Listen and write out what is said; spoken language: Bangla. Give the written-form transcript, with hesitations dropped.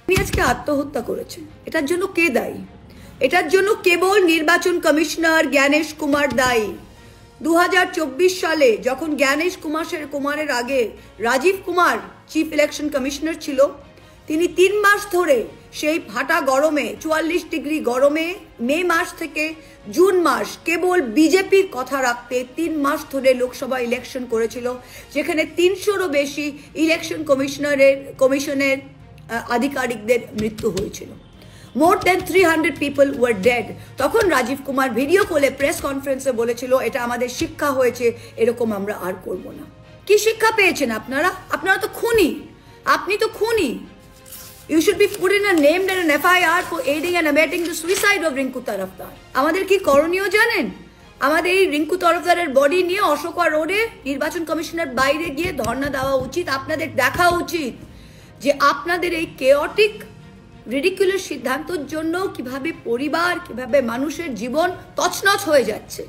তিনি আজকে আত্মহত্যা করেছেন। এটার জন্য কে দায়ী? এটার জন্য কেবল নির্বাচন কমিশনার জ্ঞানেশ কুমার দায়ী। 2024 সালে যখন জ্ঞানেশ কুমারের আগে Rajiv Kumar chief election commissioner ছিল, তিনি 3 মাস ধরে সেই ফাটা গরমে 44 ডিগ্রি গরমে মে মাস থেকে জুন মাস কেবল বিজেপির কথা রাখতে 3 মাস ধরে লোকসভা ইলেকশন করেছিল, যেখানে 300-রও বেশি ইলেকশন কমিশনের আধিকারিকদের মৃত্যু হয়েছিল। মোর দেন 300 পিপল ওয়ার ডেড। তখন রাজীব কুমার ভিডিও কলে প্রেস কনফারেন্সে বলেছিল, এটা আমাদের শিক্ষা হয়েছে, এরকম আমরা আর করব না। কি শিক্ষা পেয়েছেন আপনারা? আপনারা তো খুনি, আপনি তো খুনি। You should be put in a named and an FIR for aiding and abetting the suicide of Rinku Tarafdar. আমাদের কি করণীয় জানেন? আমাদের এই রিঙ্কু তরফদারের বডি নিয়ে অশোকা রোডে নির্বাচন কমিশনের বাইরে গিয়ে ধর্ণা দেওয়া উচিত। আপনাদের দেখা উচিত যে আপনাদের এই কেওটিক রিডিকুলাস সিদ্ধান্তের জন্য কিভাবে পরিবার, কিভাবে মানুষের জীবন তছনছ হয়ে যাচ্ছে।